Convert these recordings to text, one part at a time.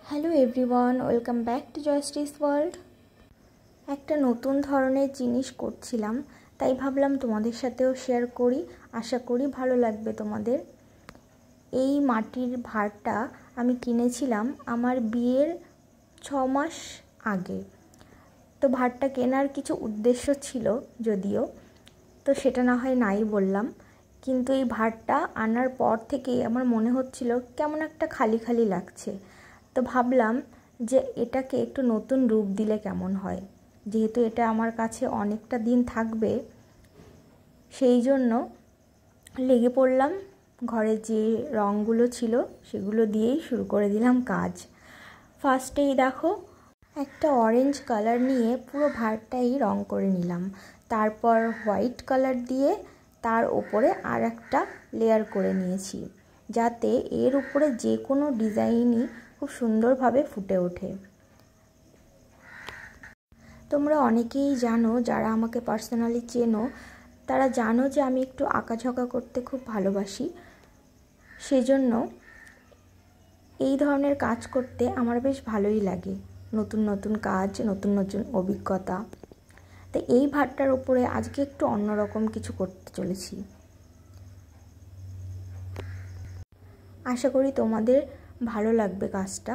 Hello everyone, welcome back to Jayshree's world. একটা নতুন ধরনের জিনিস করছিলাম, তাই ভাবলাম তোমাদের সাথেও শেয়ার করি। আশা করি ভালো লাগবে তোমাদের। এই মাটির ভাঁড়টা আমি কিনেছিলাম আমার বিয়ের 6 মাস আগে। তো ভাঁড়টা কেনার কিছু উদ্দেশ্য ছিল যদিও, তো সেটা না হয় নাই বললাম। কিন্তু এই ভাঁড়টা আনার পর থেকেই আমার মনে হচ্ছিল কেমন একটা খালি খালি লাগছে। তো ভাবলাম যে এটাকে একটু নতুন রূপ দিলে কেমন হয়, যেহেতু এটা আমার কাছে অনেকটা দিন থাকবে। সেই জন্য লেগে পড়লাম, ঘরে যে রঙগুলো ছিল সেগুলো দিয়েই শুরু করে দিলাম কাজ। ফার্স্টেই দেখো, একটা অরেঞ্জ কালার নিয়ে পুরো ভাঁড়টাই রং করে নিলাম। তারপর হোয়াইট কালার দিয়ে তার ওপরে আর একটা লেয়ার করে নিয়েছি, যাতে এর উপরে যে কোনো ডিজাইনই খুব সুন্দরভাবে ফুটে ওঠে। তোমরা অনেকেই জানো, যারা আমাকে পার্সোনালি চেনো তারা জানো যে আমি একটু আঁকাঝোঁকা করতে খুব ভালোবাসি। সেজন্য এই ধরনের কাজ করতে আমার বেশ ভালোই লাগে। নতুন নতুন কাজ, নতুন নতুন অভিজ্ঞতা। তো এই ভাঁড়টার উপরে আজকে একটু অন্যরকম কিছু করতে চলেছি। আশা করি তোমাদের ভালো লাগবে কাজটা।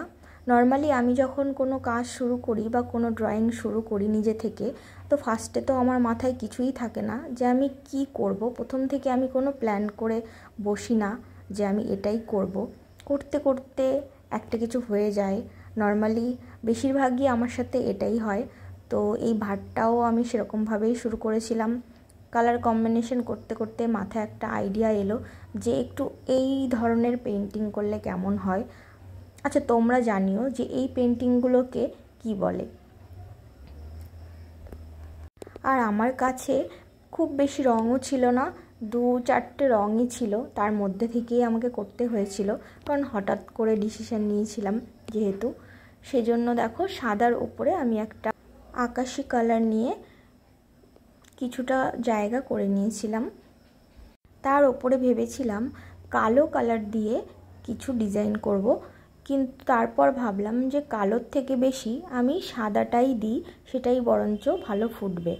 নর্মালি আমি যখন কোনো কাজ শুরু করি বা কোনো ড্রয়িং শুরু করি নিজে থেকে, তো ফার্স্টে তো আমার মাথায় কিছুই থাকে না যে আমি কি করব। প্রথম থেকে আমি কোনো প্ল্যান করে বসি না যে আমি এটাই করব। করতে করতে একটা কিছু হয়ে যায়। নর্মালি বেশিরভাগই আমার সাথে এটাই হয়। তো এই ভাঁড়টাও আমি সেরকমভাবেই শুরু করেছিলাম। কালার কম্বিনেশন করতে করতে মাথায় একটা আইডিয়া এলো যে একটু এই ধরনের পেন্টিং করলে কেমন হয়। আচ্ছা, তোমরা জানিও যে এই পেন্টিংগুলোকে কি বলে। আর আমার কাছে খুব বেশি রঙও ছিল না, 2-4টে রঙই ছিল। তার মধ্যে থেকেই আমাকে করতে হয়েছিল, কারণ হঠাৎ করে ডিসিশন নিয়েছিলাম যেহেতু। সেজন্য দেখো, সাদার উপরে আমি একটা আকাশি কালার নিয়ে কিছুটা জায়গা করে নিয়েছিলাম। তার ওপরে ভেবেছিলাম কালো কালার দিয়ে কিছু ডিজাইন করব, কিন্তু তারপর ভাবলাম যে কালোর থেকে বেশি আমি সাদাটাই দিই, সেটাই বরঞ্চ ভালো ফুটবে।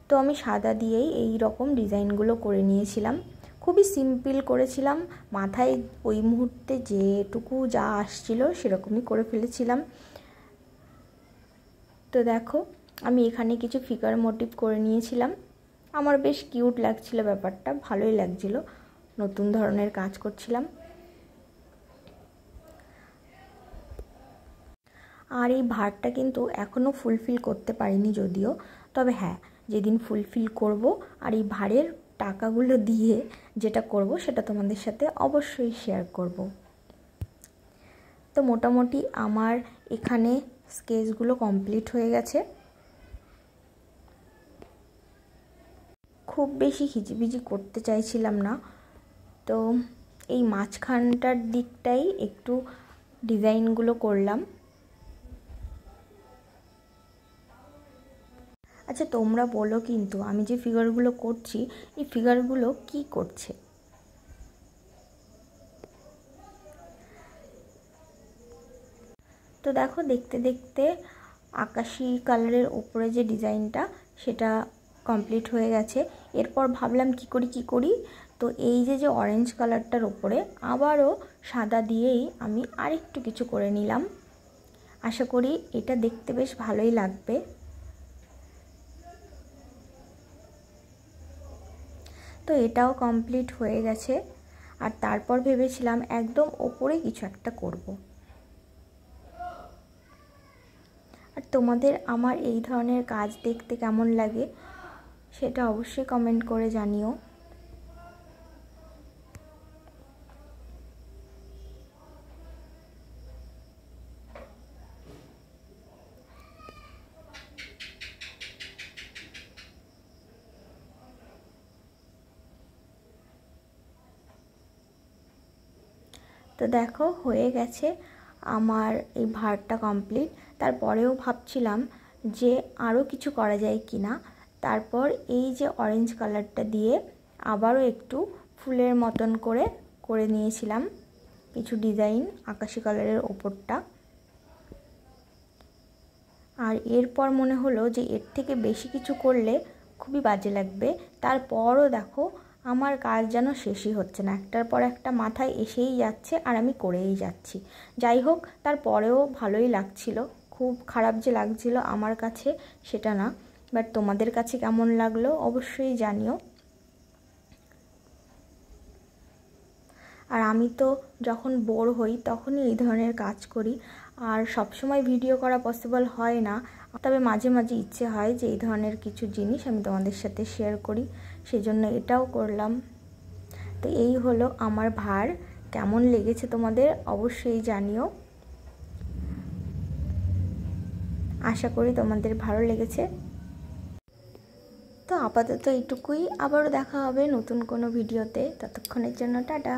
তো আমি সাদা দিয়েই এই রকম ডিজাইনগুলো করে নিয়েছিলাম। খুবই সিম্পল করেছিলাম, মাথায় ওই মুহূর্তে যেটুকু যা আসছিল সেরকমই করে ফেলেছিলাম। তো দেখো, আমি এখানে কিছু ফিগার মোটিভ করে নিয়েছিলাম। আমার বেশ কিউট লাগছিল ব্যাপারটা, ভালোই লাগছিল, নতুন ধরনের কাজ করছিলাম। আর এই ভাঁড়টা কিন্তু এখনও ফুলফিল করতে পারিনি যদিও, তবে হ্যাঁ, যেদিন ফুলফিল করব আর এই ভাঁড়ের টাকাগুলো দিয়ে যেটা করব সেটা তোমাদের সাথে অবশ্যই শেয়ার করব। তো মোটামুটি আমার এখানে স্কেচগুলো কমপ্লিট হয়ে গেছে। খুব বেশি হিজিবিজি করতে চাইছিলাম না, তো এই মাঝখানটার দিকটাই একটু ডিজাইনগুলো করলাম। আচ্ছা, তোমরা বলো কিন্তু আমি যে ফিগারগুলো করছি, এই ফিগারগুলো কি করছে? তো দেখো, দেখতে দেখতে আকাশি কালারের উপরে যে ডিজাইনটা সেটা কমপ্লিট হয়ে গেছে। এরপর ভাবলাম কি করি। তো এই যে অরেঞ্জ কালারটার উপরে আবারও সাদা দিয়েই আমি আরেকটু কিছু করে নিলাম। আশা করি এটা দেখতে বেশ ভালোই লাগবে। তো এটাও কমপ্লিট হয়ে গেছে। আর তারপর ভেবেছিলাম একদম ওপরে কিছু একটা করব। আর তোমাদের আমার এই ধরনের কাজ দেখতে কেমন লাগে সেটা অবশ্যই কমেন্ট করে জানিও। তো দেখো, হয়ে গেছে আমার এই ভাঁড়টা কমপ্লিট। তারপরেও ভাবছিলাম যে আরও কিছু করা যায় কি না। তারপর এই যে অরেঞ্জ কালারটা দিয়ে আবারও একটু ফুলের মতন করে নিয়েছিলাম কিছু ডিজাইন আকাশি কালারের ওপরটা। আর এরপর মনে হলো যে এর থেকে বেশি কিছু করলে খুবই বাজে লাগবে। তারপরও দেখো আমার কাজ যেন শেষই হচ্ছে না, একটার পর একটা মাথায় এসেই যাচ্ছে আর আমি করেই যাচ্ছি। যাই হোক, তারপরেও ভালোই লাগছিল, খুব খারাপ যে লাগছিল আমার কাছে সেটা না, বাট তোমাদের কাছে কেমন লাগলো অবশ্যই জানিও। আর আমি তো যখন বোর হই তখনই এই ধরনের কাজ করি, আর সবসময় ভিডিও করা পসিবল হয় না, তবে মাঝে মাঝে ইচ্ছে হয় যে এই ধরনের কিছু জিনিস আমি তোমাদের সাথে শেয়ার করি, সেজন্য এটাও করলাম। তো এই হলো আমার ভার, কেমন লেগেছে তোমাদের অবশ্যই জানিও। আশা করি তোমাদের ভালো লেগেছে। তো আপাতত এইটুকুই, আবারও দেখা হবে নতুন কোনো ভিডিওতে, ততক্ষণের জন্য টাটা।